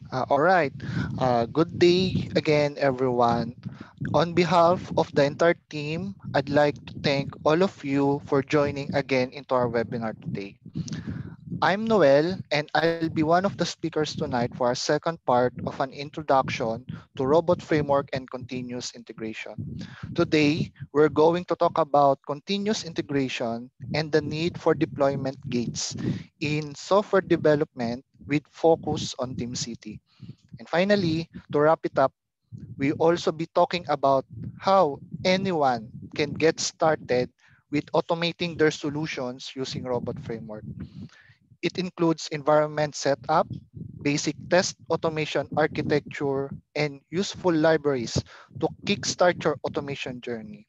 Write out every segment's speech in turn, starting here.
All right. Good day again, everyone. On behalf of the entire team, I'd like to thank all of you for joining again into our webinar today. I'm Noel, and I'll be one of the speakers tonight for our second part of an introduction to robot framework and continuous integration. Today, we're going to talk about continuous integration and the need for deployment gates in software development with focus on TeamCity. And finally, to wrap it up, we also be talking about how anyone can get started with automating their solutions using robot framework. It includes environment setup, basic test automation architecture, and useful libraries to kickstart your automation journey.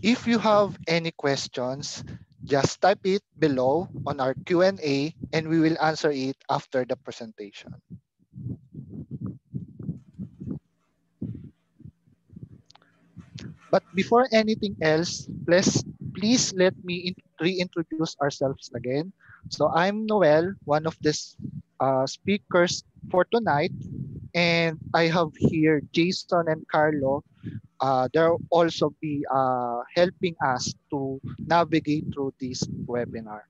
If you have any questions, just type it below on our Q&A and we will answer it after the presentation. But before anything else, please let me reintroduce ourselves again. So I'm Noel, one of the speakers for tonight, and I have here Jason and Carlo. They'll also be helping us to navigate through this webinar.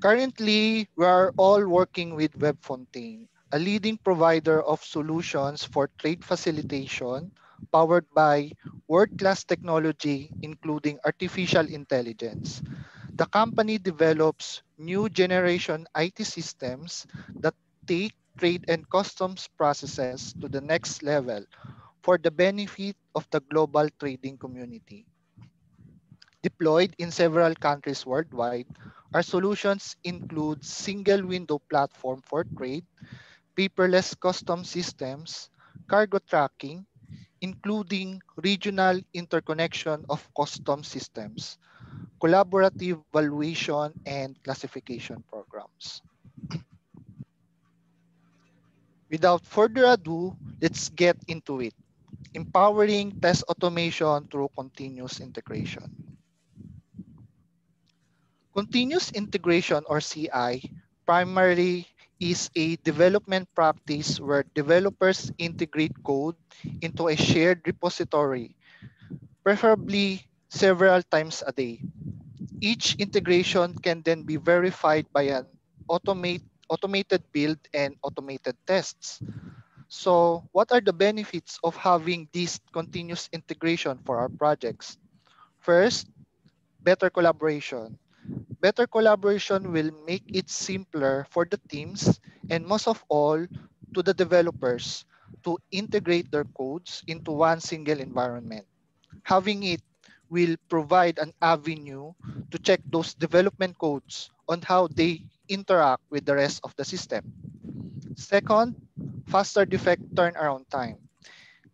Currently, we are all working with WebFontaine, a leading provider of solutions for trade facilitation powered by world-class technology, including artificial intelligence. The company develops new generation IT systems that take trade and customs processes to the next level for the benefit of the global trading community. Deployed in several countries worldwide, our solutions include single window platform for trade, paperless custom systems, cargo tracking, including regional interconnection of custom systems, collaborative valuation and classification programs. Without further ado, let's get into it. Empowering test automation through continuous integration. Continuous integration or CI primarily is a development practice where developers integrate code into a shared repository, preferably several times a day. Each integration can then be verified by an automated build and automated tests. So, what are the benefits of having this continuous integration for our projects? First, better collaboration. Better collaboration will make it simpler for the teams and most of all to the developers to integrate their codes into one single environment. Having it will provide an avenue to check those development codes on how they interact with the rest of the system. Second, faster defect turnaround time.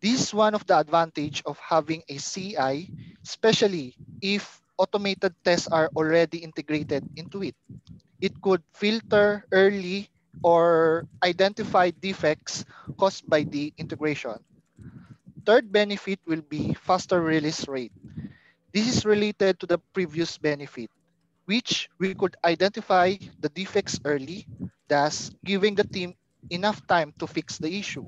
This is one of the advantage of having a CI, especially if automated tests are already integrated into it. It could filter early or identify defects caused by the integration. Third benefit will be faster release rate. This is related to the previous benefit, which we could identify the defects early, thus giving the team enough time to fix the issue.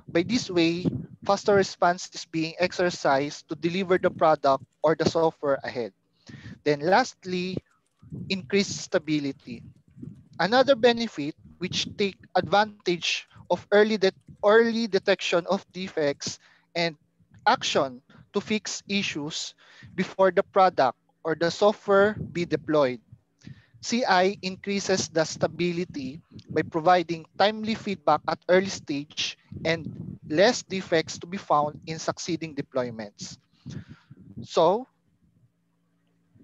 By this way, faster response is being exercised to deliver the product or the software ahead. Then lastly, increased stability. Another benefit which take advantage of early detection of defects and action to fix issues before the product or the software be deployed. CI increases the stability by providing timely feedback at early stage and less defects to be found in succeeding deployments. So,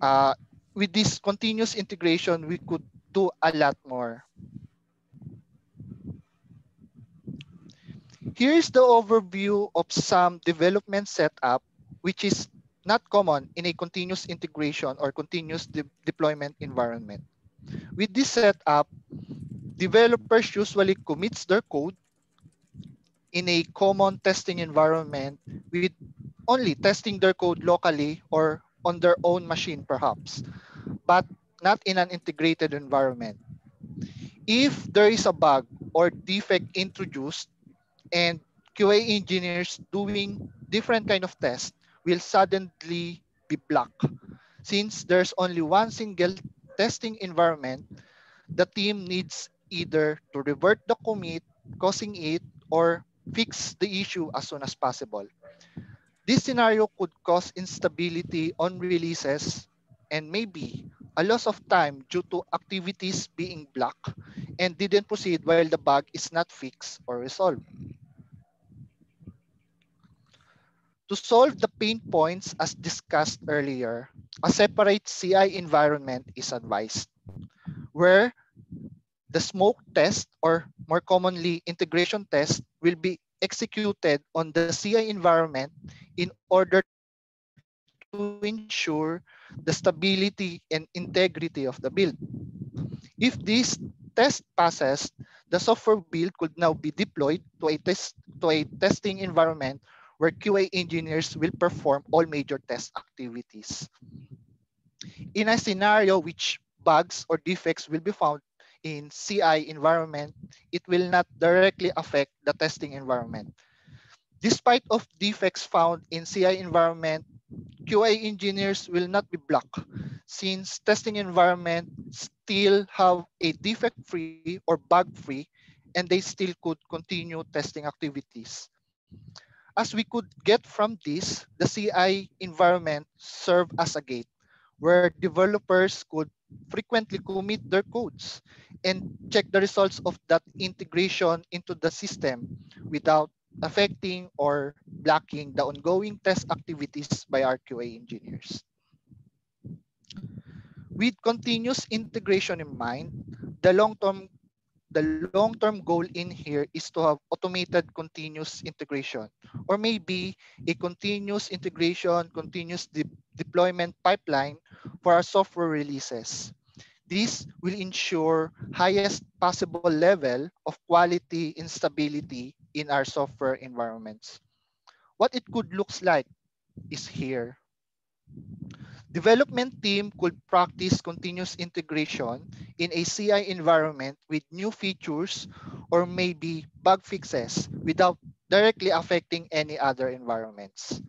uh, with this continuous integration, we could do a lot more. Here is the overview of some development setup, which is not common in a continuous integration or continuous deployment environment. With this setup, developers usually commits their code in a common testing environment with only testing their code locally or on their own machine perhaps, but not in an integrated environment. If there is a bug or defect introduced and QA engineers doing different kind of test will suddenly be blocked. Since there's only one single testing environment, the team needs either to revert the commit, causing it, or fix the issue as soon as possible. This scenario could cause instability on releases and maybe a loss of time due to activities being blocked and didn't proceed while the bug is not fixed or resolved. To solve the pain points as discussed earlier, a separate CI environment is advised, where the smoke test, or more commonly integration test, will be executed on the CI environment in order to ensure the stability and integrity of the build. If this test passes, the software build could now be deployed to a testing environment where QA engineers will perform all major test activities. In a scenario which bugs or defects will be found in CI environment, it will not directly affect the testing environment. Despite of defects found in CI environment, QA engineers will not be blocked since testing environment still have a defect-free or bug-free and they still could continue testing activities. As we could get from this, the CI environment serve as a gate where developers could frequently commit their codes and check the results of that integration into the system without affecting or blocking the ongoing test activities by our QA engineers. With continuous integration in mind, the long-term the long-term goal in here is to have automated continuous integration, or maybe a continuous integration, continuous deployment pipeline for our software releases. This will ensure highest possible level of quality and stability in our software environments. What it could looks like is here. Development team could practice continuous integration in a CI environment with new features or maybe bug fixes without directly affecting any other environments.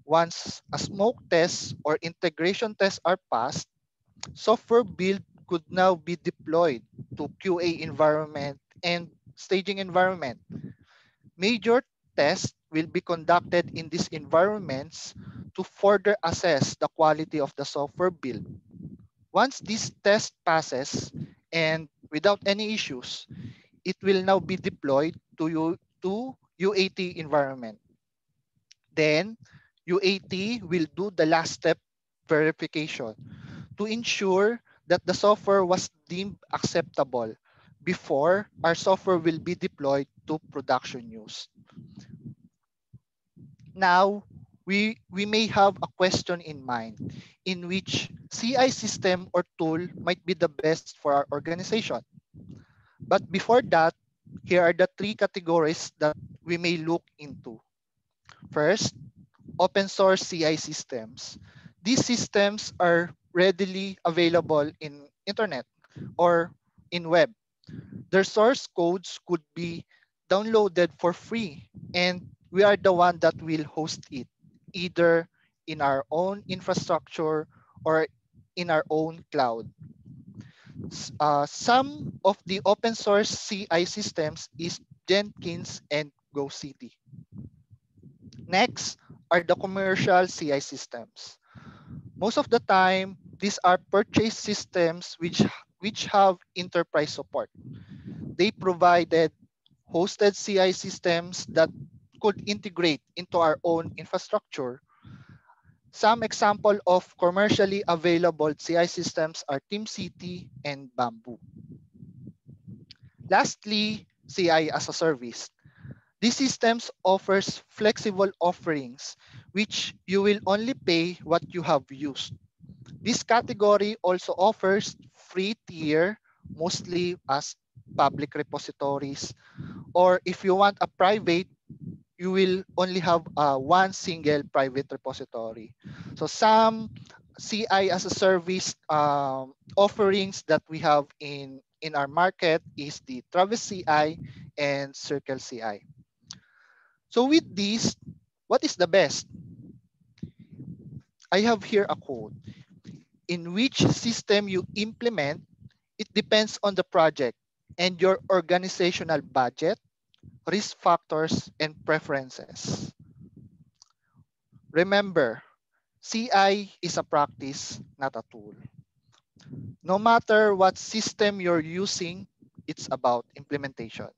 Once a smoke test or integration tests are passed, software build could now be deployed to QA environment and staging environment. Major tests will be conducted in these environments to further assess the quality of the software build. Once this test passes and without any issues, it will now be deployed to UAT environment. Then UAT will do the last step verification to ensure that the software was deemed acceptable before our software will be deployed to production use. Now, we may have a question in mind in which CI system or tool might be the best for our organization. But before that, here are the three categories that we may look into. First, open source CI systems. These systems are readily available in internet or in web. Their source codes could be downloaded for free, and we are the one that will host it, either in our own infrastructure or in our own cloud. Some of the open source CI systems is Jenkins and GoCity. Next are the commercial CI systems. Most of the time, these are purchase systems which have enterprise support. They provided hosted CI systems that could integrate into our own infrastructure. Some example of commercially available CI systems are TeamCity and Bamboo. Lastly, CI as a service. These systems offers flexible offerings which you will only pay what you have used. This category also offers free tier, mostly as public repositories, or if you want a private, you will only have one single private repository. So some CI as a service offerings that we have in in our market is the Travis CI and Circle CI. So with this, what is the best? I have here a quote. In which system you implement, it depends on the project and your organizational budget, risk factors, and preferences. Remember, CI is a practice, not a tool. No matter what system you're using, it's about implementation.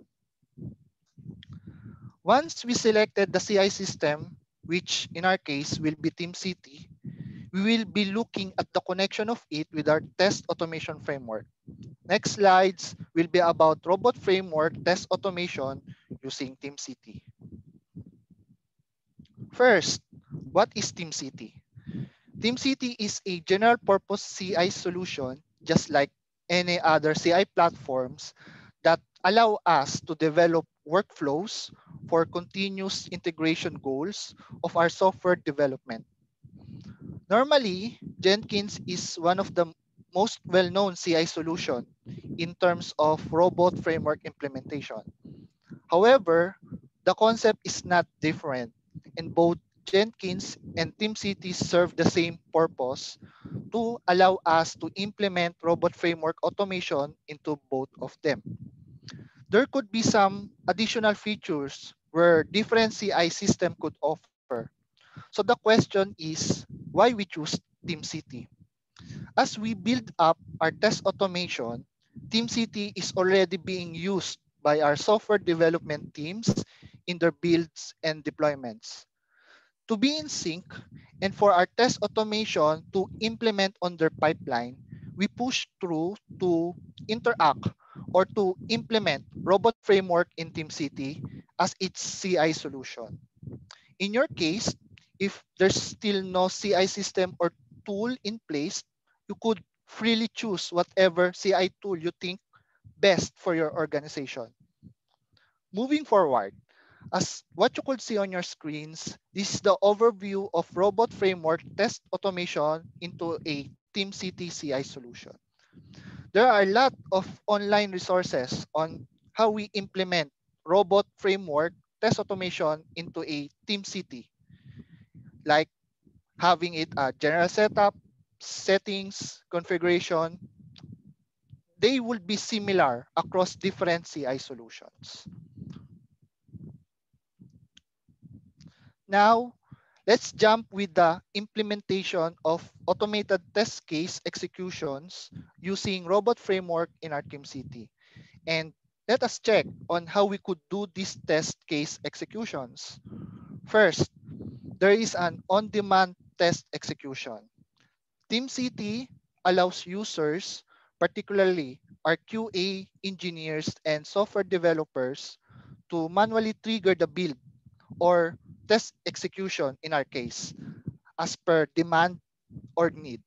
Once we selected the CI system, which in our case will be TeamCity, we will be looking at the connection of it with our test automation framework. Next slides will be about robot framework test automation using TeamCity. First, what is TeamCity? TeamCity is a general purpose CI solution, just like any other CI platforms, that allow us to develop workflows for continuous integration goals of our software development. Normally, Jenkins is one of the most well-known CI solution in terms of robot framework implementation. However, the concept is not different, and both Jenkins and TeamCity serve the same purpose to allow us to implement robot framework automation into both of them. There could be some additional features where different CI system could offer. So the question is why we choose TeamCity. As we build up our test automation, TeamCity is already being used by our software development teams in their builds and deployments. To be in sync and for our test automation to implement on their pipeline, we push through to interact or to implement Robot Framework in TeamCity as its CI solution. In your case, if there's still no CI system or tool in place, you could freely choose whatever CI tool you think best for your organization. Moving forward, as what you could see on your screens, this is the overview of Robot Framework test automation into a TeamCity CI solution. There are a lot of online resources on how we implement Robot Framework test automation into a TeamCity, like having it a general setup, settings, configuration. They will be similar across different CI solutions. Now, let's jump with the implementation of automated test case executions using Robot Framework in our TeamCity. And let us check on how we could do these test case executions. First, there is an on-demand test execution. TeamCity allows users, particularly our QA engineers and software developers, to manually trigger the build or test execution in our case as per demand or need.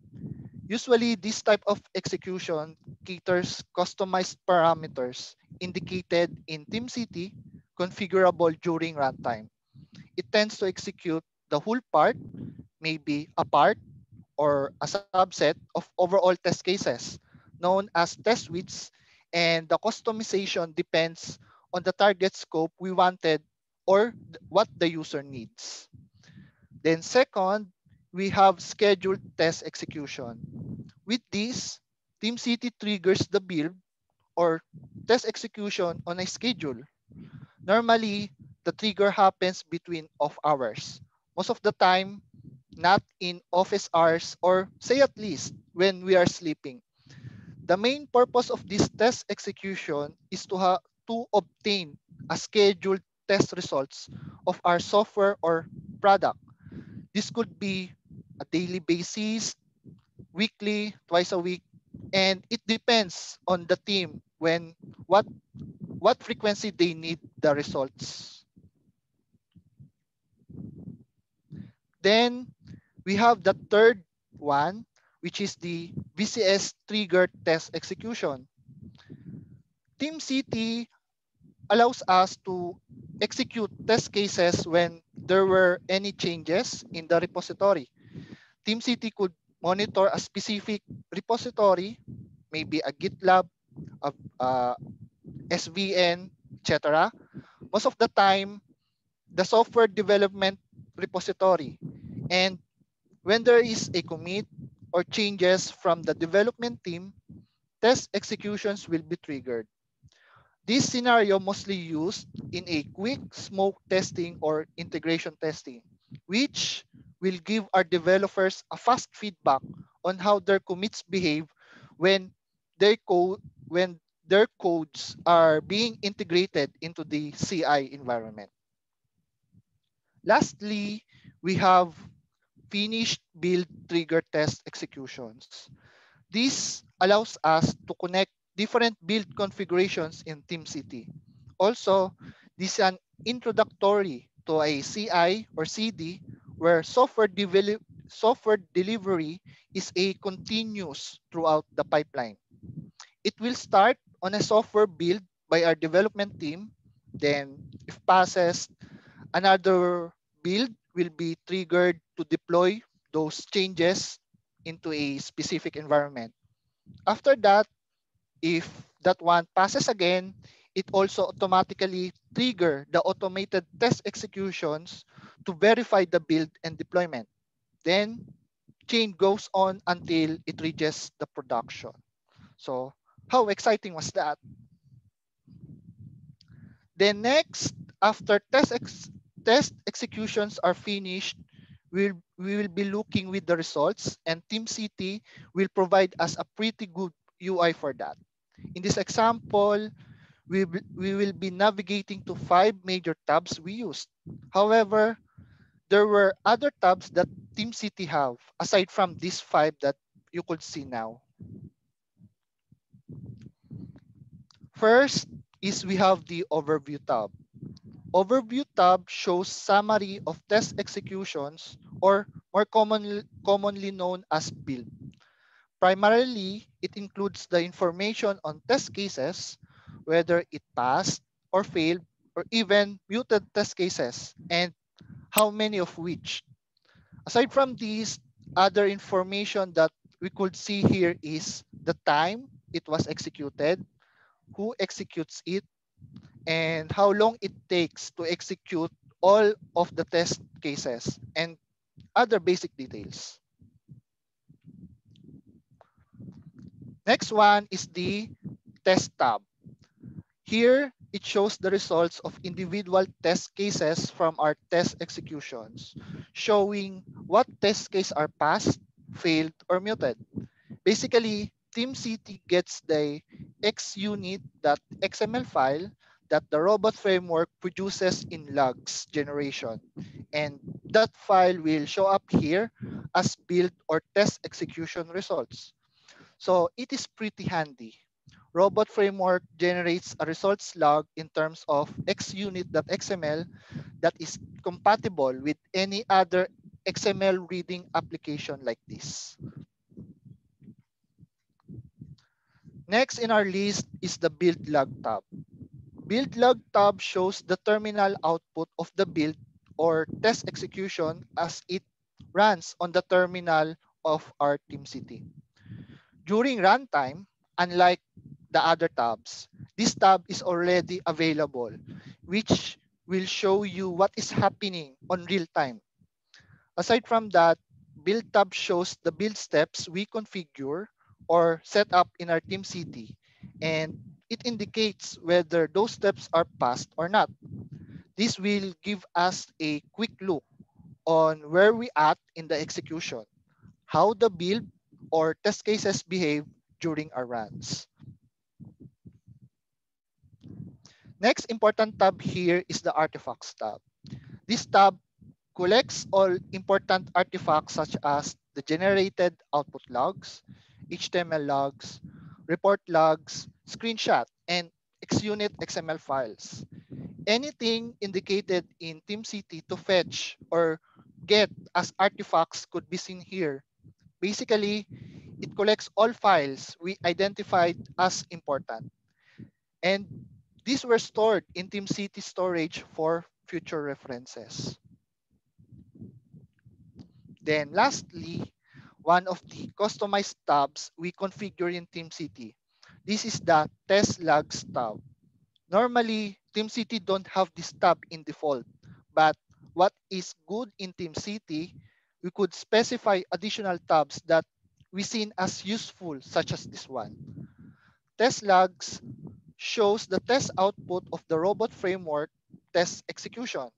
Usually, this type of execution caters customized parameters indicated in TeamCity configurable during runtime. It tends to execute the whole part, maybe a part or a subset of overall test cases known as test suites, and the customization depends on the target scope we wanted or what the user needs. Then second, we have scheduled test execution. With this, TeamCity triggers the build or test execution on a schedule. Normally, the trigger happens between off hours. Most of the time, not in office hours or say at least when we are sleeping. The main purpose of this test execution is to obtain a scheduled test results of our software or product. This could be a daily basis, weekly, twice a week, and it depends on the team when what frequency they need the results. Then we have the third one, which is the VCS trigger test execution. TeamCity allows us to execute test cases when there were any changes in the repository. TeamCity could monitor a specific repository, maybe a GitLab, uh, SVN, etc. Most of the time, the software development repository. And when there is a commit or changes from the development team, test executions will be triggered. This scenario mostly used in a quick smoke testing or integration testing, which will give our developers a fast feedback on how their commits behave when their code when their codes are being integrated into the CI environment. Lastly, we have finished build trigger test executions. This allows us to connect different build configurations in TeamCity. Also, this is an introductory to a CI or CD where software delivery is a continuous throughout the pipeline. It will start on a software build by our development team. Then, if passes, another build will be triggered to deploy those changes into a specific environment. After that, if that one passes again, it also automatically trigger the automated test executions to verify the build and deployment. Then chain goes on until it reaches the production. So how exciting was that? Then next, after test executions are finished, we will be looking with the results, and TeamCity will provide us a pretty good UI for that. In this example, we will be navigating to 5 major tabs we used. However, there were other tabs that TeamCity have aside from these 5 that you could see now. First is we have the Overview tab. Overview tab shows summary of test executions, or more commonly known as build. Primarily, it includes the information on test cases, whether it passed or failed, or even muted test cases, and how many of which. Aside from these, other information that we could see here is the time it was executed, who executes it, and how long it takes to execute all of the test cases, and other basic details. Next one is the test tab. Here, it shows the results of individual test cases from our test executions, showing what test case are passed, failed, or muted. Basically, TeamCity gets the xunit.xml file that the robot framework produces in logs generation. And that file will show up here as build or test execution results. So it is pretty handy. Robot Framework generates a results log in terms of xunit.xml that is compatible with any other XML reading application like this. Next in our list is the build log tab. Build log tab shows the terminal output of the build or test execution as it runs on the terminal of our TeamCity. During runtime, unlike the other tabs, this tab is already available, which will show you what is happening on real time. Aside from that, build tab shows the build steps we configure or set up in our TeamCity, and it indicates whether those steps are passed or not. This will give us a quick look on where we at in the execution, how the build or test cases behave during our runs. Next important tab here is the artifacts tab. This tab collects all important artifacts such as the generated output logs, HTML logs, report logs, screenshot, and XUnit XML files. Anything indicated in TeamCity to fetch or get as artifacts could be seen here. Basically, it collects all files we identified as important. And these were stored in TeamCity storage for future references. Then lastly, one of the customized tabs we configure in TeamCity. This is the test logs tab. Normally, TeamCity don't have this tab in default, but what is good in TeamCity, we could specify additional tabs that we seen as useful, such as this one. Test logs shows the test output of the robot framework test execution.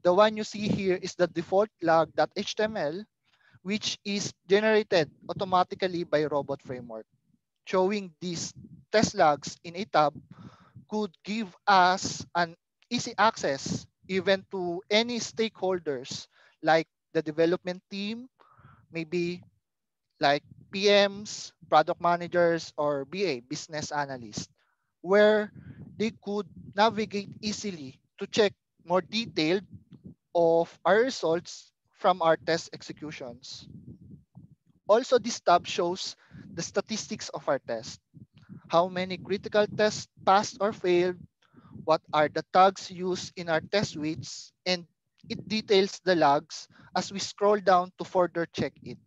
The one you see here is the default log.html, which is generated automatically by robot framework. Showing these test logs in a tab could give us an easy access even to any stakeholders like the development team, maybe like PMs, product managers, or BA, business analysts, where they could navigate easily to check more detailed of our results from our test executions. Also, this tab shows the statistics of our test, how many critical tests passed or failed, what are the tags used in our test suites, and it details the logs as we scroll down to further check it.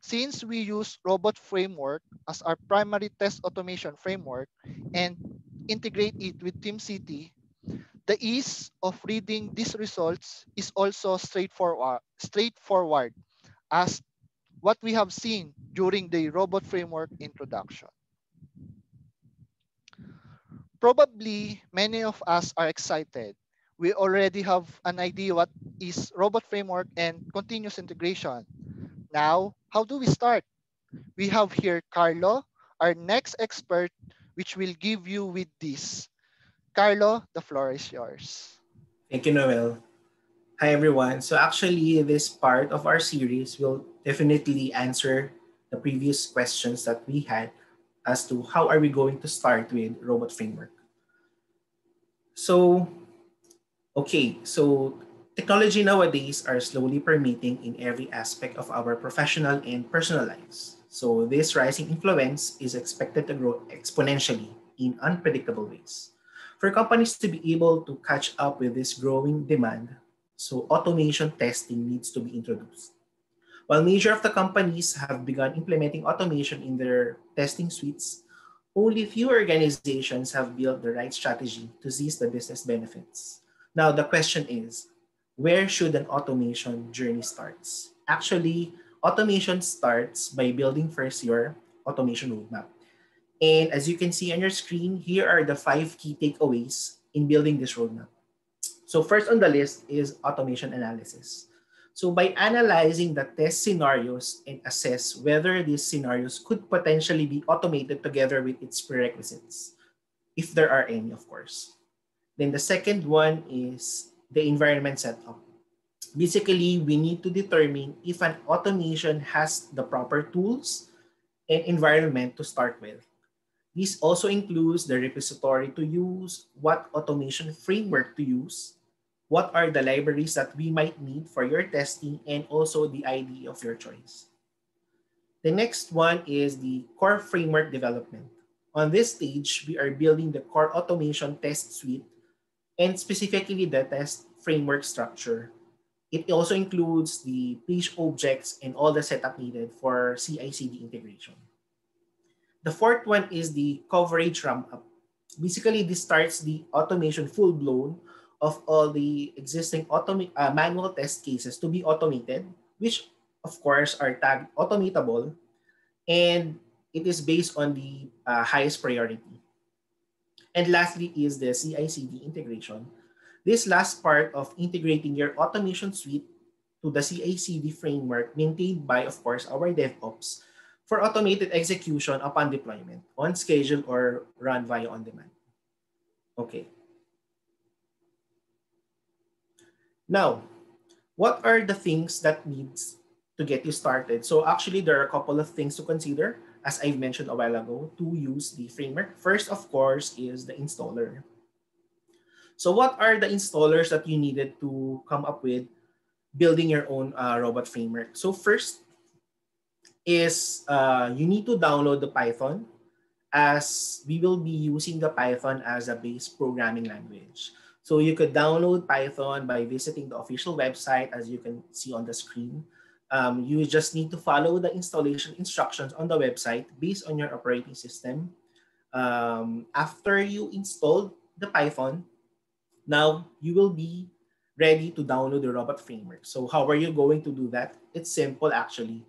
Since we use Robot Framework as our primary test automation framework and integrate it with TeamCity, the ease of reading these results is also straightforward as what we have seen during the Robot Framework introduction. Probably many of us are excited. We already have an idea what is Robot Framework and continuous integration. Now, how do we start? We have here Carlo, our next expert, which will give you with this. Carlo, the floor is yours. Thank you, Noel. Hi, everyone. So actually, this part of our series will definitely answer the previous questions that we had as to how are we going to start with Robot Framework. So, okay, so technology nowadays are slowly permeating in every aspect of our professional and personal lives. So this rising influence is expected to grow exponentially in unpredictable ways. For companies to be able to catch up with this growing demand, so automation testing needs to be introduced. While major of the companies have begun implementing automation in their testing suites, only few organizations have built the right strategy to seize the business benefits. Now, the question is, where should an automation journey starts? Actually, automation starts by building first your automation roadmap. And as you can see on your screen, here are the 5 key takeaways in building this roadmap. So first on the list is automation analysis. So by analyzing the test scenarios and assess whether these scenarios could potentially be automated together with its prerequisites, if there are any, of course. Then the second one is the environment setup. Basically, we need to determine if an automation has the proper tools and environment to start with. This also includes the repository to use, what automation framework to use, what are the libraries that we might need for your testing, and also the IDE of your choice. The next one is the core framework development. On this stage, we are building the core automation test suite and specifically the test framework structure. It also includes the page objects and all the setup needed for CI/CD integration. The fourth one is the coverage ramp up. Basically, this starts the automation full blown of all the existing manual test cases to be automated, which of course are tagged automatable, and it is based on the highest priority. And lastly is the CI/CD integration. This last part of integrating your automation suite to the CI/CD framework maintained by, of course, our DevOps for automated execution upon deployment on schedule or run via on demand. Okay. Now, what are the things that needs to get you started? So actually, there are a couple of things to consider, as I mentioned a while ago, to use the framework. First, of course, is the installer. So what are the installers that you needed to come up with building your own robot framework? So first is you need to download the Python, as we will be using the Python as a base programming language. So you could download Python by visiting the official website, as you can see on the screen. You just need to follow the installation instructions on the website based on your operating system. After you installed the Python, now you will be ready to download the robot framework. So how are you going to do that? It's simple actually.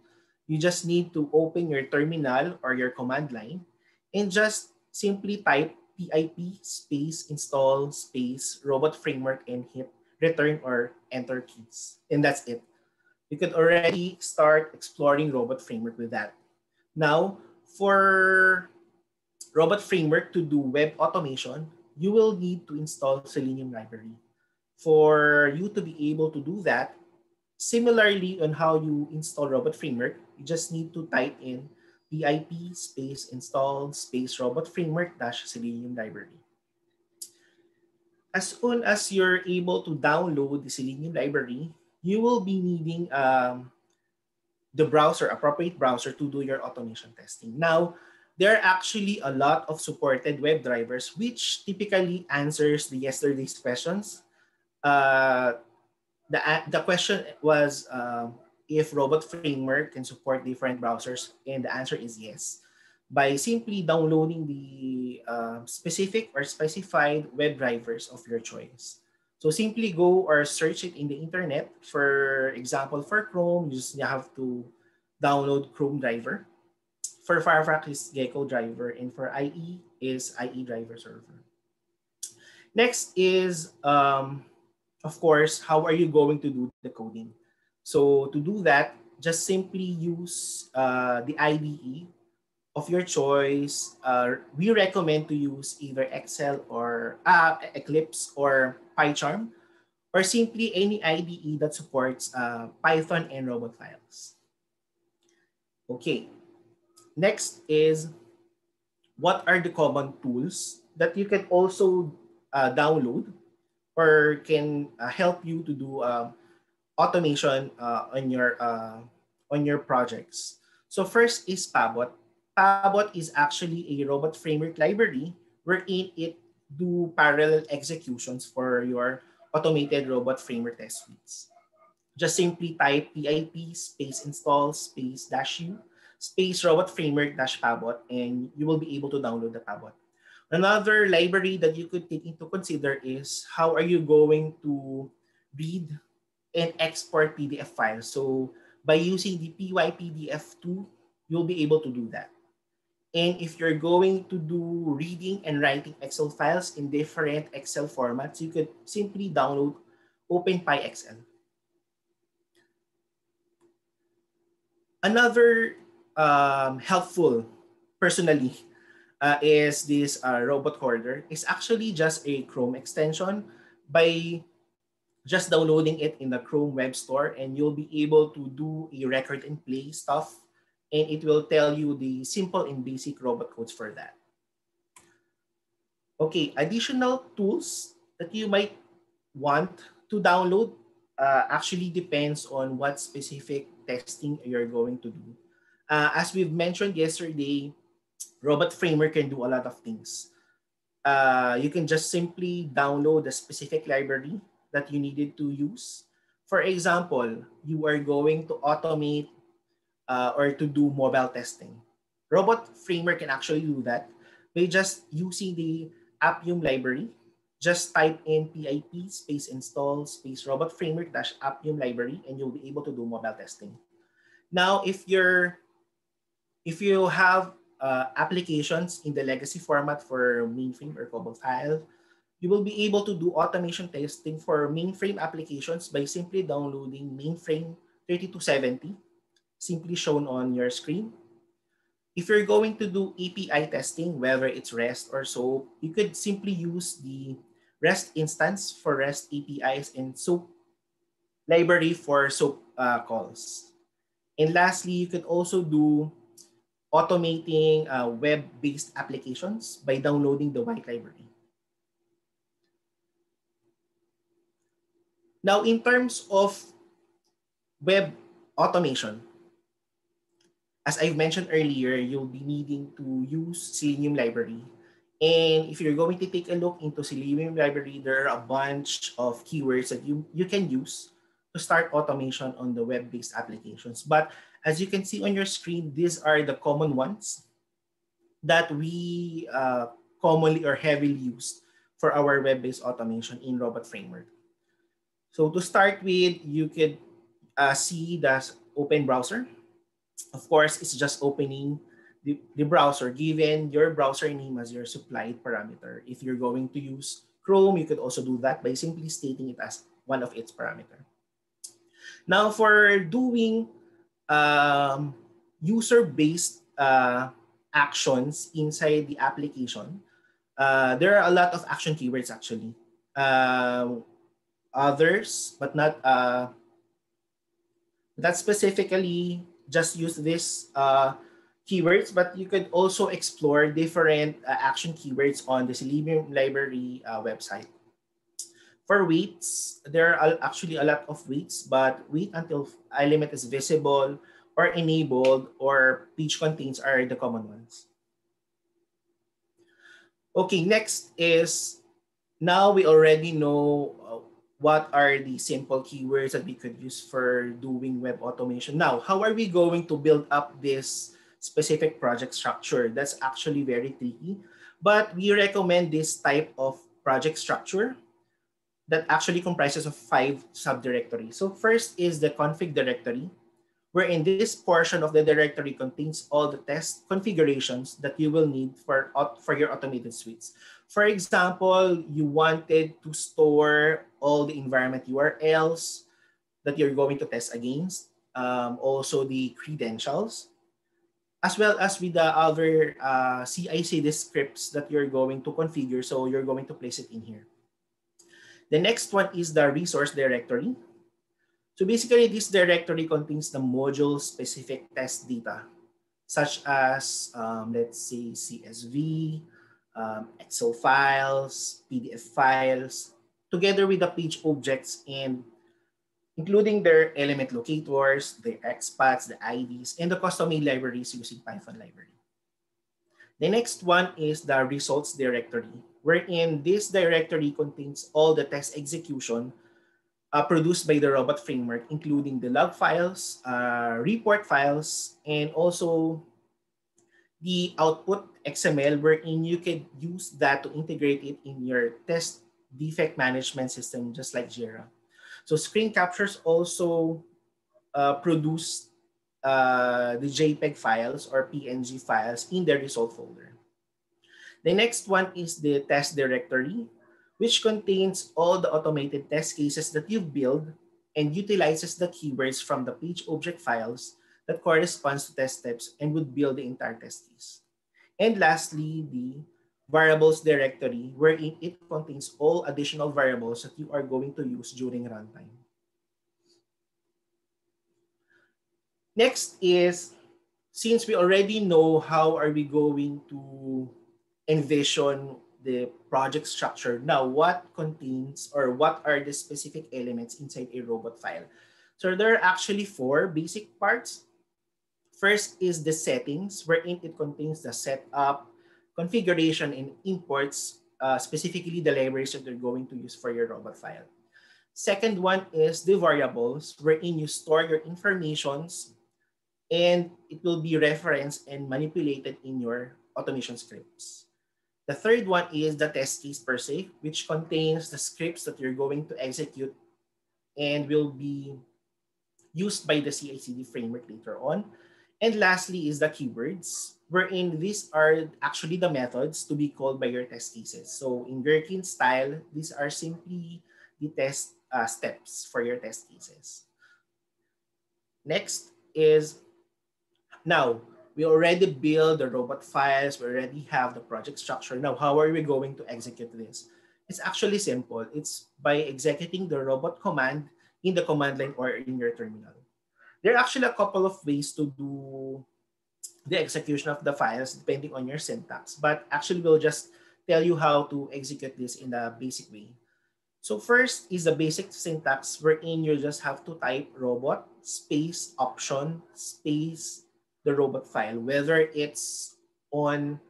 You just need to open your terminal or your command line and just simply type pip space install space robot framework and hit return or enter keys. And that's it. You could already start exploring robot framework with that. Now, for robot framework to do web automation, you will need to install Selenium library. For you to be able to do that, similarly on how you install robot framework, you just need to type in pip space install space robot framework dash Selenium library. As soon as you're able to download the Selenium library, you will be needing the browser, appropriate browser to do your automation testing. Now, there are actually a lot of supported web drivers which typically answers the yesterday's questions. Uh, the question was if Robot Framework can support different browsers, and the answer is yes. By simply downloading the specific or specified web drivers of your choice. So simply go or search it in the internet. For example, for Chrome, you have to download Chrome driver. For Firefox is Gecko driver, and for IE is IE driver server. Next is, of course, how are you going to do the coding? So to do that, just simply use the IDE of your choice. We recommend to use either Excel or Eclipse or PyCharm, or simply any IDE that supports Python and robot files. Okay, next is what are the common tools that you can also download or can help you to do automation on your projects. So first is Pabot. Pabot is actually a robot framework library wherein it do parallel executions for your automated robot framework test suites. Just simply type pip space install space dash u space robot framework dash Pabot, and you will be able to download the Pabot. Another library that you could take into consider is how are you going to read and export PDF files. So by using the PYPDF tool, you'll be able to do that. And if you're going to do reading and writing Excel files in different Excel formats, you could simply download OpenPyXL. Another helpful, personally, is this Robot Hoarder. It's actually just a Chrome extension. By just downloading it in the Chrome Web Store, and you'll be able to do a record and play stuff, and it will tell you the simple and basic robot codes for that. Okay, additional tools that you might want to download actually depends on what specific testing you're going to do. As we've mentioned yesterday, Robot Framework can do a lot of things. You can just simply download the specific library that you needed to use. For example, you are going to automate or to do mobile testing. Robot Framework can actually do that by just using the Appium library. Just type in pip space install space robot framework dash Appium library, and you'll be able to do mobile testing. Now, if you have applications in the legacy format for mainframe or COBOL file, you will be able to do automation testing for mainframe applications by simply downloading mainframe 3270, simply shown on your screen. If you're going to do API testing, whether it's REST or SOAP, you could simply use the REST instance for REST APIs and SOAP library for SOAP calls. And lastly, you could also do automating web-based applications by downloading the white library. Now, in terms of web automation, as I've mentioned earlier, you'll be needing to use Selenium library. And if you're going to take a look into Selenium library, there are a bunch of keywords that you can use to start automation on the web-based applications. But as you can see on your screen, these are the common ones that we commonly or heavily use for our web-based automation in Robot Framework. So to start with, you could see the open browser. Of course, it's just opening the browser given your browser name as your supplied parameter. If you're going to use Chrome, you could also do that by simply stating it as one of its parameter. Now for doing um, user-based actions inside the application, there are a lot of action keywords actually. Others, but not specifically just use this keywords, but you could also explore different action keywords on the Selenium library website. For weights, there are actually a lot of weights, but wait until element is visible or enabled or page contains are the common ones. Okay, next is now we already know what are the simple keywords that we could use for doing web automation. Now, how are we going to build up this specific project structure? That's actually very tricky, but we recommend this type of project structure that actually comprises of 5 subdirectories. So first is the config directory, wherein this portion of the directory contains all the test configurations that you will need for your automated suites. For example, you wanted to store all the environment URLs that you're going to test against, also the credentials, as well as with the other CI/CD scripts that you're going to configure. So you're going to place it in here. The next one is the resource directory. So basically, this directory contains the module-specific test data, such as, let's say, CSV, Excel files, PDF files, together with the page objects and including their element locators, their XPaths, the IDs, and the custom-made libraries using Python library. The next one is the results directory, wherein this directory contains all the test execution produced by the robot framework, including the log files, report files, and also the output XML, wherein you can use that to integrate it in your test defect management system, just like Jira. So screen captures also produce the JPEG files or PNG files in the result folder. The next one is the test directory, which contains all the automated test cases that you've built and utilizes the keywords from the page object files that corresponds to test steps and would build the entire test case. And lastly, the variables directory, wherein it contains all additional variables that you are going to use during runtime. Next is, since we already know how are we going to envision the project structure, now what contains or what are the specific elements inside a robot file? So there are actually 4 basic parts. First is the settings, wherein it contains the setup, configuration, and imports, specifically the libraries that you're going to use for your robot file. Second one is the variables, wherein you store your informations and it will be referenced and manipulated in your automation scripts. The third one is the test case per se, which contains the scripts that you're going to execute and will be used by the CI/CD framework later on. And lastly is the keywords, wherein these are actually the methods to be called by your test cases. So in Gherkin style, these are simply the test steps for your test cases. Next is, now we already build the robot files, we already have the project structure. Now, how are we going to execute this? It's actually simple. It's by executing the robot command in the command line or in your terminal. There are actually a couple of ways to do the execution of the files depending on your syntax, but actually we'll just tell you how to execute this in the basic way. So first is the basic syntax, wherein you just have to type robot space option space the robot file, whether it's on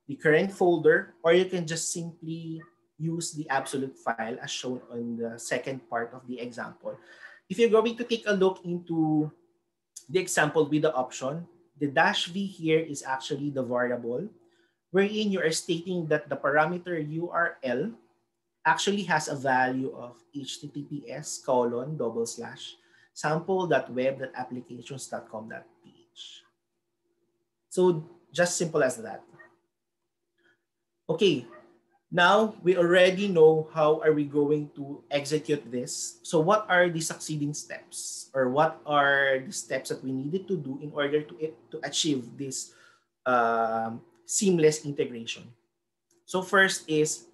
the current folder or you can just simply use the absolute file as shown on the second part of the example. If you're going to take a look into the example with the option, the -v here is actually the variable, wherein you are stating that the parameter URL actually has a value of https colon double slash sample.web.applications.com.ph. So just simple as that. Okay, now we already know how are we going to execute this. So what are the succeeding steps, or what are the steps that we needed to do in order to achieve this seamless integration? So first is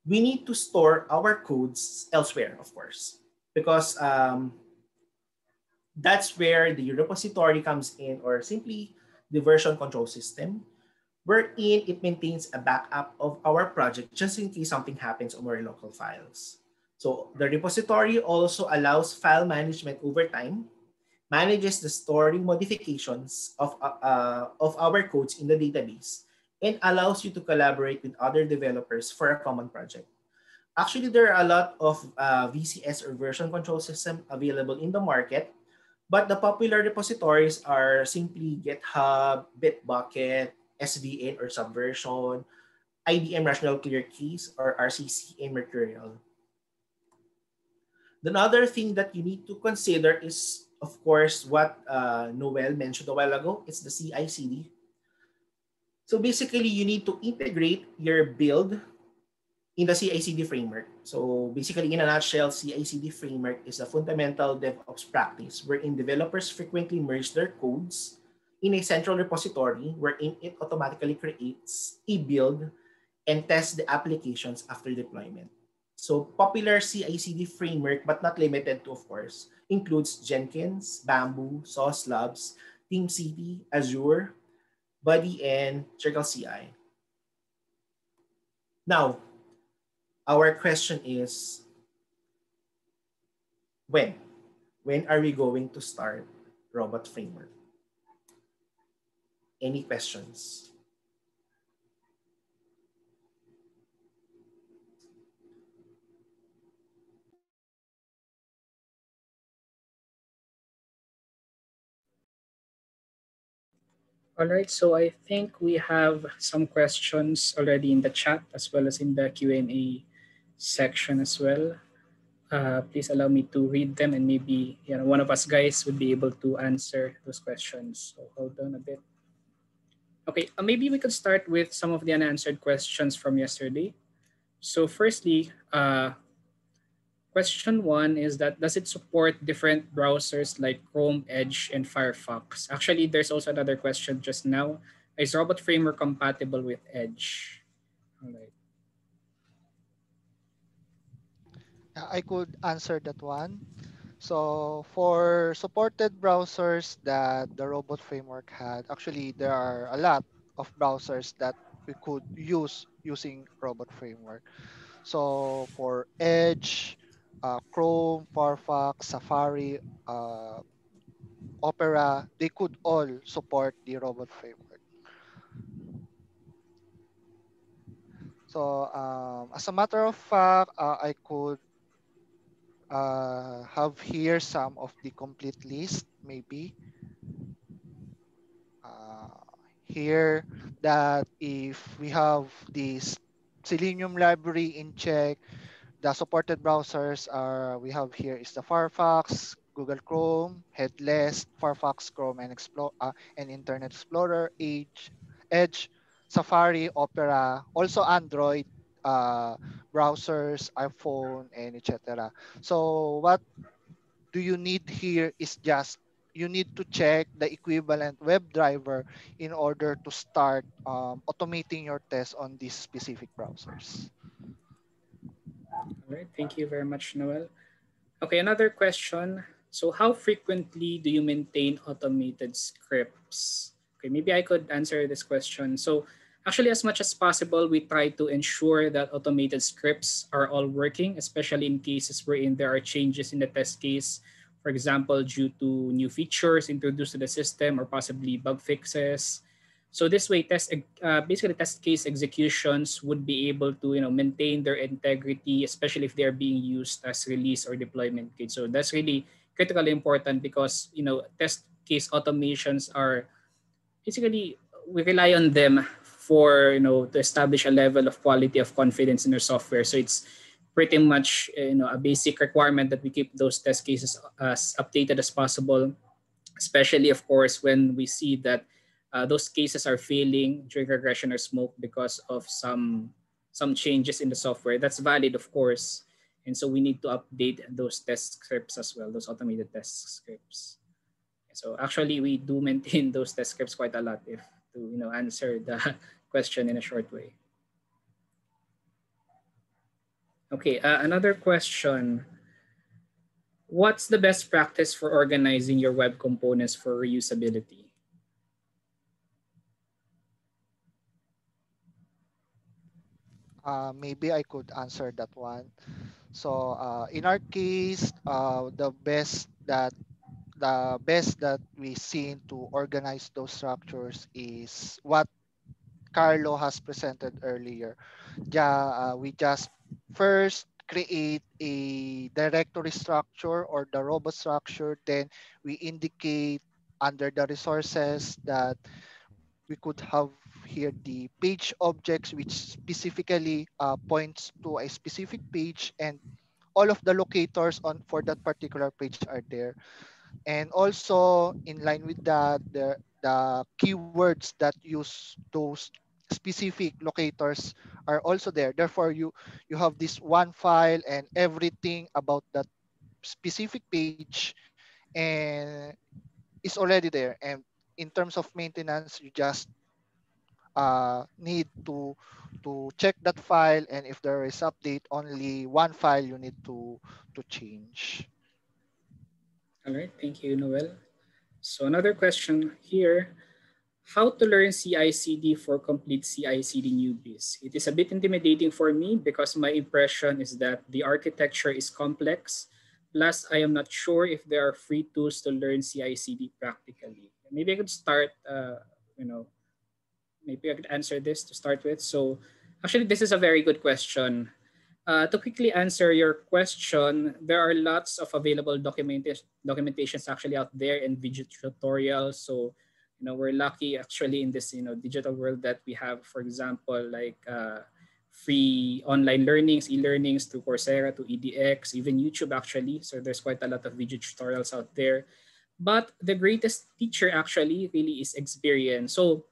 we need to store our codes elsewhere, of course, because that's where the repository comes in, or simply the version control system, wherein it maintains a backup of our project just in case something happens on our local files. So the repository also allows file management over time, manages the storing modifications of our codes in the database, and allows you to collaborate with other developers for a common project. Actually, there are a lot of VCS or version control system available in the market, but the popular repositories are simply GitHub, Bitbucket, SVN or Subversion, IBM Rational Clear Keys, or RCC and Mercurial. Another thing that you need to consider is, of course, what Noel mentioned a while ago. It's the CI/CD. So basically, you need to integrate your build in the CI/CD framework. So basically, in a nutshell, CI/CD framework is a fundamental DevOps practice wherein developers frequently merge their codes in a central repository wherein it automatically creates a build and tests the applications after deployment. So popular CI/CD framework, but not limited to, of course, includes Jenkins, Bamboo, Sauce Labs, TeamCity, Azure, Buddy, and Circle CI. Now, our question is, when? When are we going to start Robot Framework? Any questions? All right, so I think we have some questions already in the chat as well as in the Q&A section as well. Please allow me to read them, and maybe one of us guys would be able to answer those questions. So hold on a bit. Okay, maybe we could start with some of the unanswered questions from yesterday. So firstly, question one is that does it support different browsers like Chrome, Edge, and Firefox? Actually, there's also another question just now. Is Robot Framework compatible with Edge? All right. I could answer that one. So for supported browsers that the robot framework had, actually there are a lot of browsers that we could use using robot framework. So for Edge, Chrome, Firefox, Safari, uh, Opera, they could all support the robot framework. So as a matter of fact, I could have here some of the complete list maybe. uh, Here that if we have this Selenium library in check, the supported browsers are we have here is the Firefox, Google Chrome, Headless, Firefox, Chrome, and and Internet Explorer, Edge, Safari, Opera, also Android browsers, iPhone, and etc. So what do you need here is just you need to check the equivalent WebDriver in order to start automating your tests on these specific browsers. All right. Thank you very much, Noel. Okay, another question. So how frequently do you maintain automated scripts? Okay, maybe I could answer this question. So actually, as much as possible, we try to ensure that automated scripts are all working, especially in cases wherein there are changes in the test case, for example, due to new features introduced to the system or possibly bug fixes. So this way, basically test case executions would be able to maintain their integrity, especially if they are being used as release or deployment kit. So that's really critically important because test case automations are basically we rely on them for to establish a level of quality of confidence in our software. So it's pretty much a basic requirement that we keep those test cases as updated as possible, especially of course when we see that those cases are failing during regression or smoke because of some changes in the software. That's valid, of course, and so we need to update those test scripts as well, those automated test scripts. So actually, we do maintain those test scripts quite a lot, if to answer the question in a short way. Okay, another question. What's the best practice for organizing your web components for reusability? Maybe I could answer that one. So in our case, the best that we seen to organize those structures is what Carlo has presented earlier. We just first create a directory structure or the robot structure, then we indicate under the resources that we could have here the page objects, which specifically points to a specific page, and all of the locators on for that particular page are there. And also in line with that, the keywords that use those specific locators are also there. Therefore, you have this one file and everything about that specific page and is already there. And in terms of maintenance, you just need to check that file, and if there is update, only one file you need to change. All right, thank you, Noel. So another question here. How to learn CI/CD for complete CI/CD newbies? It is a bit intimidating for me because my impression is that the architecture is complex. Plus, I am not sure if there are free tools to learn CI/CD practically. Maybe I could start, you know, maybe I could answer this to start with. So actually, this is a very good question. To quickly answer your question, there are lots of available documentations actually out there and video tutorials. So, we're lucky actually in this, digital world that we have, for example, like free online learnings, e-learnings through Coursera, to EDX, even YouTube actually. So there's quite a lot of video tutorials out there. But the greatest teacher actually really is experience. So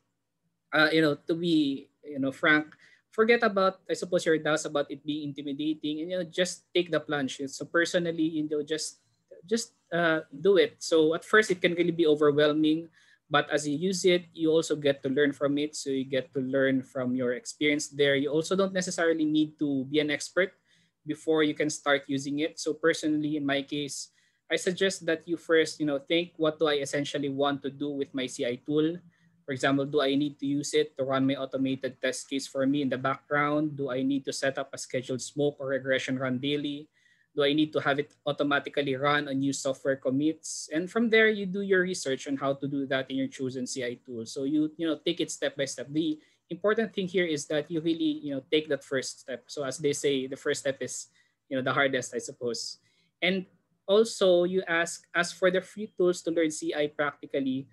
to be frank, forget about, I suppose, your doubts about it being intimidating, and just take the plunge. So personally, just do it. So at first it can really be overwhelming, but as you use it, you also get to learn from it. So you get to learn from your experience there. You also don't necessarily need to be an expert before you can start using it. So personally, in my case, I suggest that you first, think, what do I essentially want to do with my CI tool? For example, do I need to use it to run my automated test case for me in the background? Do I need to set up a scheduled smoke or regression run daily? Do I need to have it automatically run on new software commits? And from there, you do your research on how to do that in your chosen CI tool. So you take it step by step. The important thing here is that you really take that first step. So as they say, the first step is the hardest, I suppose. And also, you ask for the free tools to learn CI practically.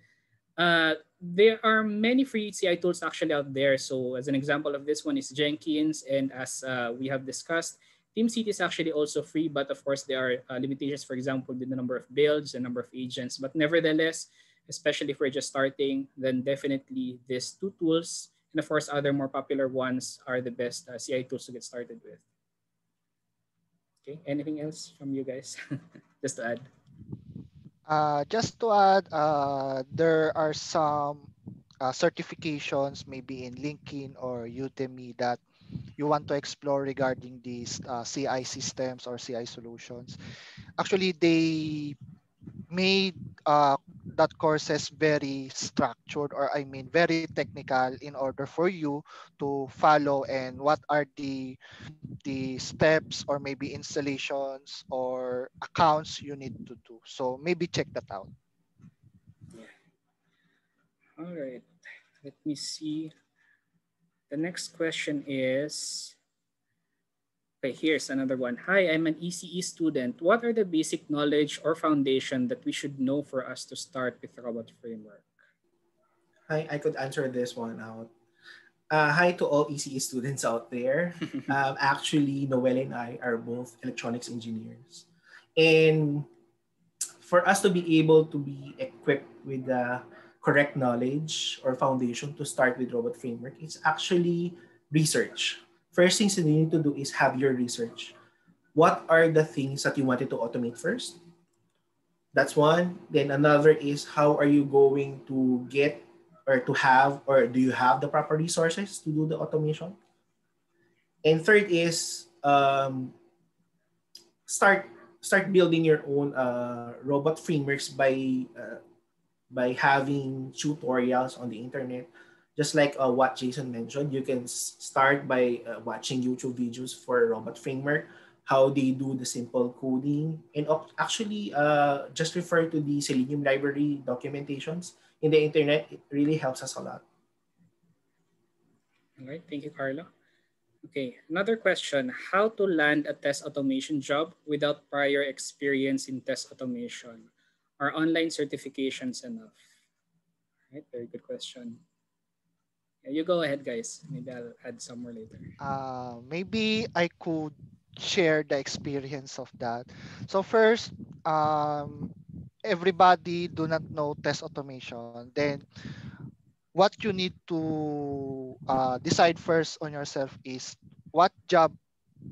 There are many free CI tools actually out there. So as an example of this one is Jenkins, and as we have discussed, TeamCity is actually also free, but of course there are limitations, for example, with the number of builds, the number of agents. But nevertheless, especially if we're just starting, then definitely these two tools, and of course other more popular ones, are the best CI tools to get started with. Okay, anything else from you guys? Just to add. Just to add, there are some certifications maybe in LinkedIn or Udemy that you want to explore regarding these CI systems or CI solutions. Actually, they made that courses very structured, or I mean very technical, in order for you to follow, and what are the steps or maybe installations or accounts you need to do. So maybe check that out. Yeah. All right. Let me see. The next question is, okay, here's another one. Hi, I'm an ECE student. What are the basic knowledge or foundation that we should know for us to start with Robot Framework? I could answer this one out. Hi to all ECE students out there. Actually, Noel and I are both electronics engineers. And for us to be able to be equipped with the correct knowledge or foundation to start with robot framework, it's actually research. First things that you need to do is have your research. What are the things that you wanted to automate first? That's one. Then another is how are you going to get or to have or do you have the proper resources to do the automation? And third is start start building your own robot frameworks by having tutorials on the internet. Just like what Jason mentioned, you can start by watching YouTube videos for robot framework, how they do the simple coding, and actually just refer to the Selenium library documentations in the internet. It really helps us a lot. All right, thank you, Carlo. Okay, another question. How to land a test automation job without prior experience in test automation? Are online certifications enough? Right, very good question. Yeah, you go ahead, guys. Maybe I'll add some more later. Maybe I could share the experience of that. So first, everybody do not know test automation. Then what you need to decide first on yourself is what job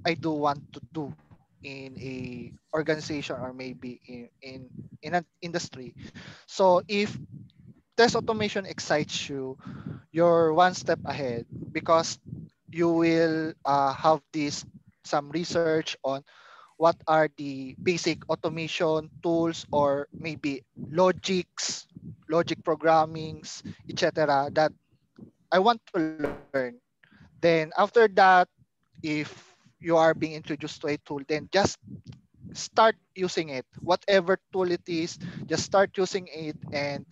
I do want to do in a organization or maybe in an industry. So if test automation excites you, you're one step ahead because you will have this some research on what are the basic automation tools or maybe logic programmings, etc. that I want to learn. Then after that, if you are being introduced to a tool, then just start using it. Whatever tool it is, just start using it. And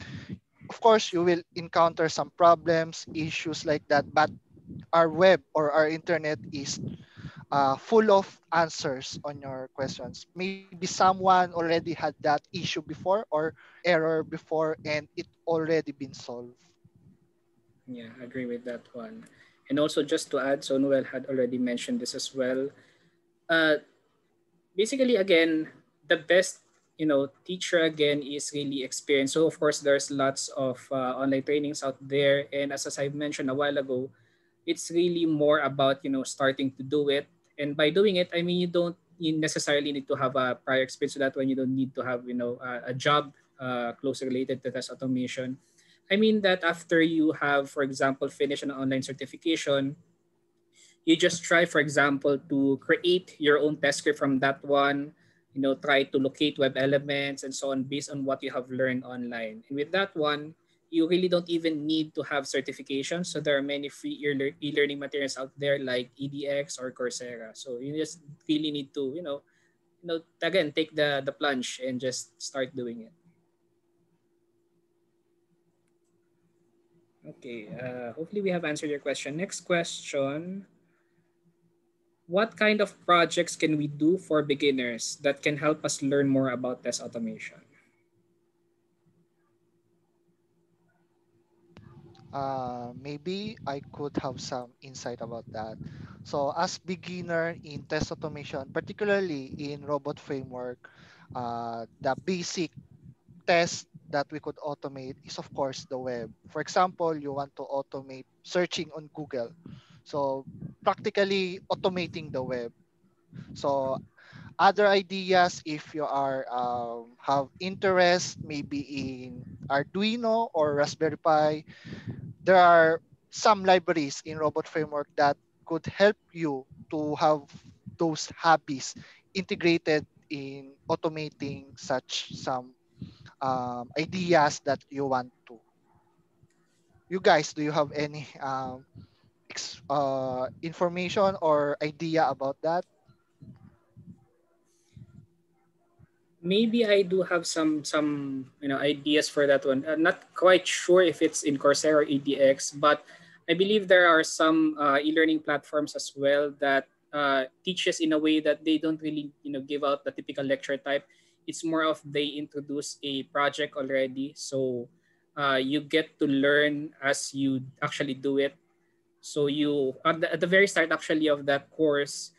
of course, you will encounter some problems, issues like that. But our web or our internet is full of answers on your questions. Maybe someone already had that issue before or error before, and it already been solved. Yeah, I agree with that one. And also just to add, so Noel had already mentioned this as well. Uh, Basically, again, the best teacher again is really experienced. So of course, there's lots of online trainings out there, and as I mentioned a while ago, it's really more about starting to do it. And by doing it, I mean you necessarily need to have a prior experience. So that when you don't need to have a job closely related to test automation. I mean that after you have, for example, finished an online certification, you just try, for example, to create your own test script from that one. Try to locate web elements and so on based on what you have learned online. And with that one, you really don't even need to have certifications. So there are many free e-learning materials out there like EDX or Coursera. So you just really need to, again, take the plunge and just start doing it. Okay, hopefully we have answered your question. Next question. What kind of projects can we do for beginners that can help us learn more about test automation? Maybe I could have some insight about that. So as beginner in test automation, particularly in robot framework, the basic test that we could automate is of course the web. For example, you want to automate searching on Google. So practically automating the web. So other ideas, if you are have interest maybe in Arduino or Raspberry Pi, there are some libraries in robot framework that could help you to have those hobbies integrated in automating such some ideas that you want to. You guys, do you have any information or idea about that? Maybe I do have some ideas for that one. I'm not quite sure if it's in Coursera or EDX, but I believe there are some e-learning platforms as well that teaches in a way that they don't really give out the typical lecture type. It's more of they introduce a project already, so you get to learn as you actually do it. So you at the very start actually of that course,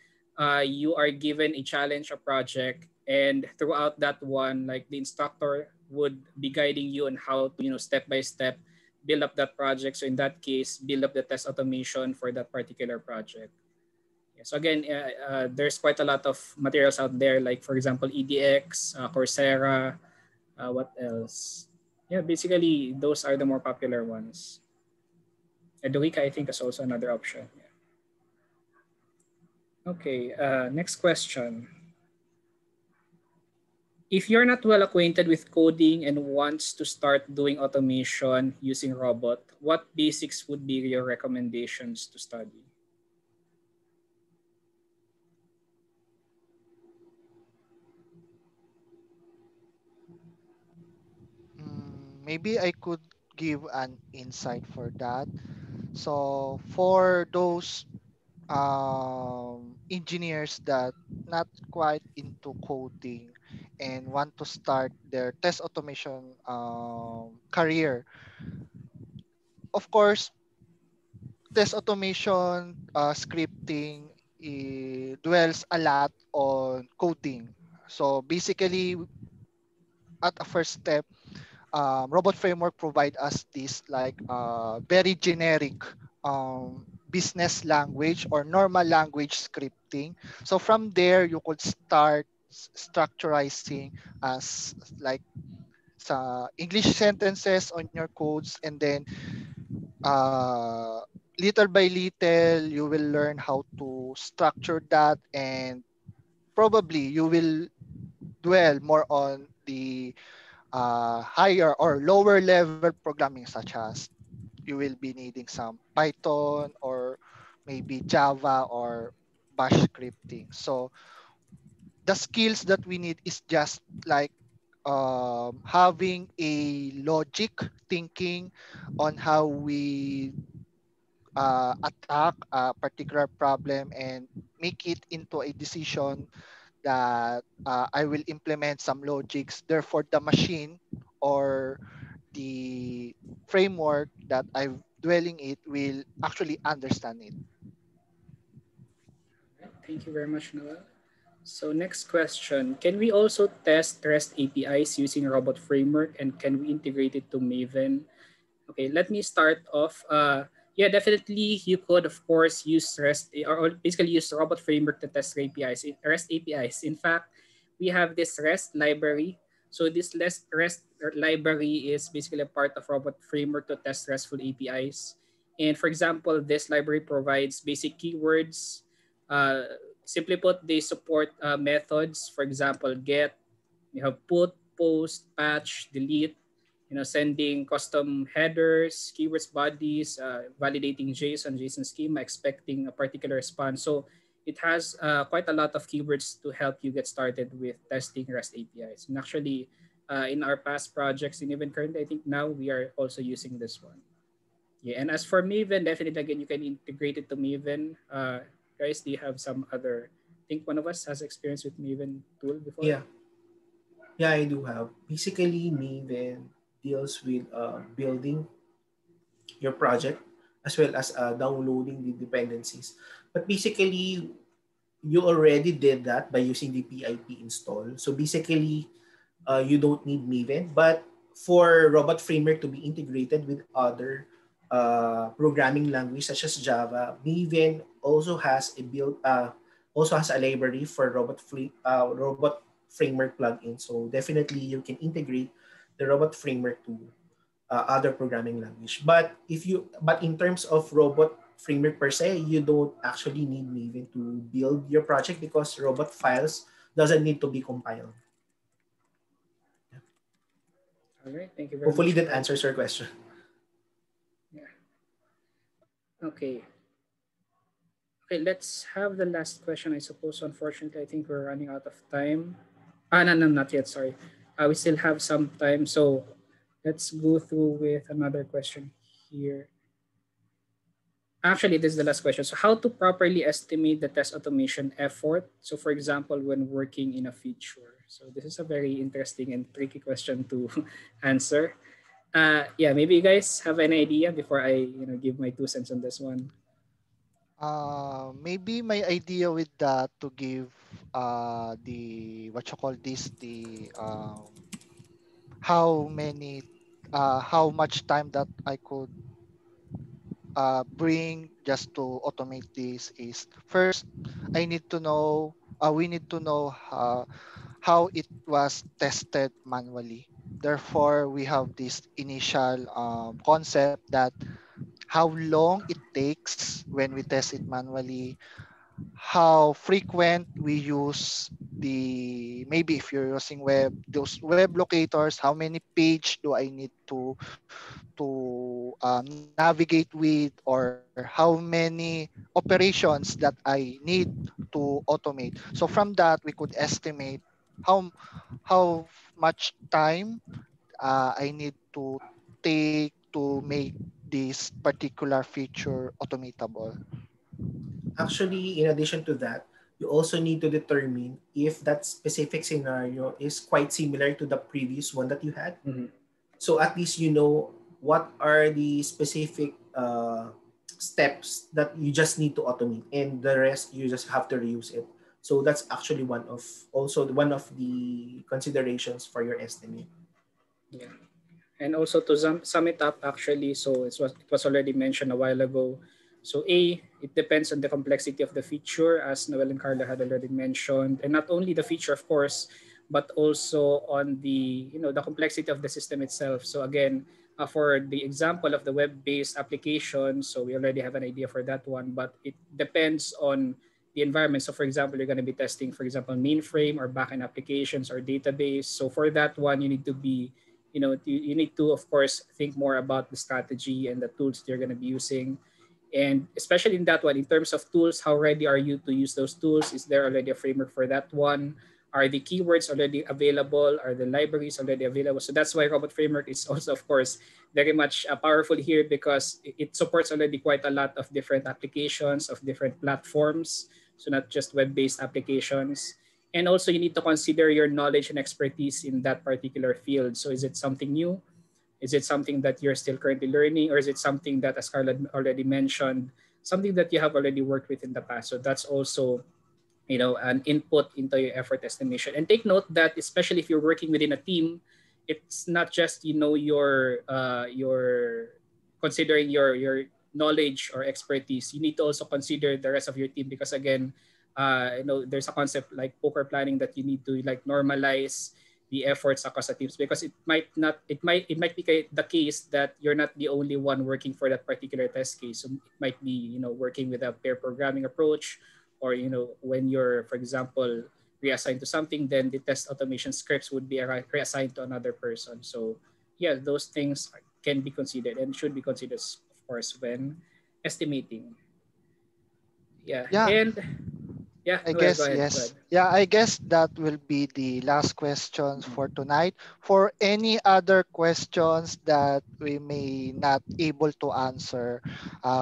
you are given a challenge, a project, and throughout that one, like the instructor would be guiding you on how to, step by step build up that project. So in that case, build up the test automation for that particular project. Yeah, so again, there's quite a lot of materials out there, like for example, EDX, Coursera, what else? Yeah, basically those are the more popular ones. Eduika, I think, is also another option. Yeah. Okay, next question. If you're not well acquainted with coding and wants to start doing automation using robot, what basics would be your recommendations to study? Maybe I could give an insight for that. So for those engineers that not quite into coding and want to start their test automation career, of course, test automation scripting dwells a lot on coding. So basically, at a first step, robot framework provide us this like very generic business language or normal language scripting. So from there you could start structurizing as like sa English sentences on your codes, and then uh, little by little you will learn how to structure that, and probably you will dwell more on the higher or lower level programming, such as you will be needing some Python or maybe Java or Bash scripting. So the skills that we need is just like having a logic thinking on how we attack a particular problem and make it into a decision that I will implement some logics. Therefore, the machine or the framework that I'm dwelling it will actually understand it. Thank you very much, Noel. So next question, can we also test REST APIs using robot framework, and can we integrate it to Maven? Okay, let me start off. Yeah, definitely you could of course use REST or basically use robot framework to test REST APIs. In fact, we have this REST library. So this REST library is basically a part of robot framework to test RESTful APIs. And for example, this library provides basic keywords. Uh, Simply put, they support methods. For example, get, you have put, post, patch, delete, sending custom headers, keywords bodies, validating JSON schema, expecting a particular response. So it has quite a lot of keywords to help you get started with testing REST APIs. And actually, in our past projects and even currently, I think now we are also using this one. Yeah, and as for Maven, definitely again, you can integrate it to Maven. Guys, do you have some other, I think one of us has experience with Maven tool before? Yeah, yeah, I do have. Basically, Maven deals with building your project as well as downloading the dependencies. But basically, you already did that by using the pip install. So basically, you don't need Maven. But for Robot Framework to be integrated with other programming language such as Java, Maven also has a library for Robot Framework plugin. So definitely you can integrate the Robot Framework to other programming language. But in terms of Robot Framework per se, you don't actually need Maven to build your project because robot files doesn't need to be compiled. All right, thank you very Hopefully much. that answers your question. Yeah. Okay. Okay, let's have the last question, I suppose. Unfortunately, I think we're running out of time. No, no, not yet. Sorry. We still have some time. So let's go through with another question here. Actually, this is the last question. So how to properly estimate the test automation effort? So for example, when working in a feature. So this is a very interesting and tricky question to answer. Yeah, maybe you guys have an idea before I give my 2 cents on this one. Maybe my idea with that to give the what you call this the how many how much time that I could bring just to automate this is first I need to know we need to know how it was tested manually. Therefore, we have this initial concept that how long it takes when we test it manually, how frequent we use the maybe if you're using web those web locators, how many page do I need to navigate with, or how many operations that I need to automate. So from that we could estimate how how much time I need to take to make this particular feature automatable. Actually, in addition to that, you also need to determine if that specific scenario is quite similar to the previous one that you had. Mhm. So at least you know what are the specific steps that you just need to automate, and the rest you just have to reuse it. So that's actually one of the considerations for your estimate. Yeah. And also to sum it up, actually, so it was already mentioned a while ago. So A, it depends on the complexity of the feature, as Noel and Carla had already mentioned, and not only the feature, of course, but also on the the complexity of the system itself. So again, for the example of the web-based application, so we already have an idea for that one, but it depends on the environment. So for example, you're going to be testing, for example, mainframe or backend applications or database. So for that one, you need to be you need to, of course, think more about the strategy and the tools you're going to be using. And especially in that one, in terms of tools, how ready are you to use those tools? Is there already a framework for that one? Are the keywords already available? Are the libraries already available? So that's why Robot Framework is also, of course, very much powerful here, because it supports already quite a lot of different applications of different platforms. So not just web-based applications. And also you need to consider your knowledge and expertise in that particular field. So is it something new? Is it something that you're still currently learning, or is it something that, as Carla already mentioned, something that you have already worked with in the past? So that's also an input into your effort estimation. And take note that especially if you're working within a team, it's not just your considering your knowledge or expertise. You need to also consider the rest of your team, because again, there's a concept like poker planning, that you need to like normalize the efforts across the teams, because it might be the case that you're not the only one working for that particular test case. So it might be working with a pair programming approach, or when you're, for example, reassigned to something, then the test automation scripts would be reassigned to another person. So yeah, those things can be considered and should be considered, of course, when estimating. Yeah. Yeah, And yeah, I Noel, go guess ahead, go yes. ahead. Yeah, I guess that will be the last questions for tonight. For any other questions that we may not able to answer,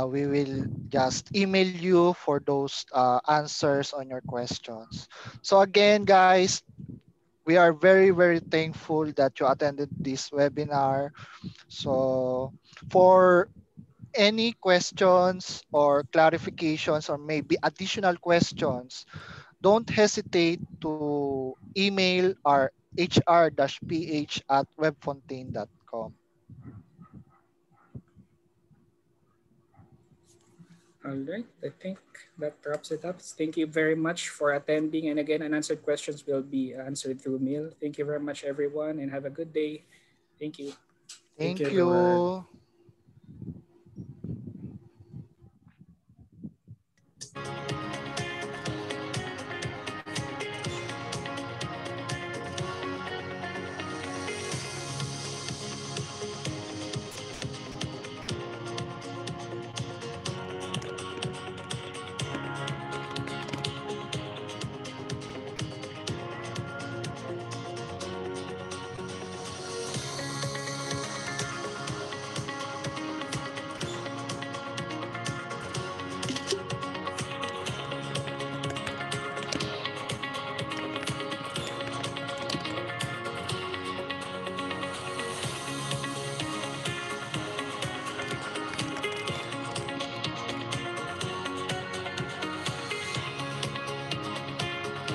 we will just email you for those answers on your questions. So again, guys, we are very, very thankful that you attended this webinar. So for any questions or clarifications or maybe additional questions, don't hesitate to email our hr-ph@webfontaine.com. All right. I think that wraps it up. Thank you very much for attending. And again, unanswered questions will be answered through mail. Thank you very much, everyone, and have a good day. Thank you. Thank you, Thank everyone. you.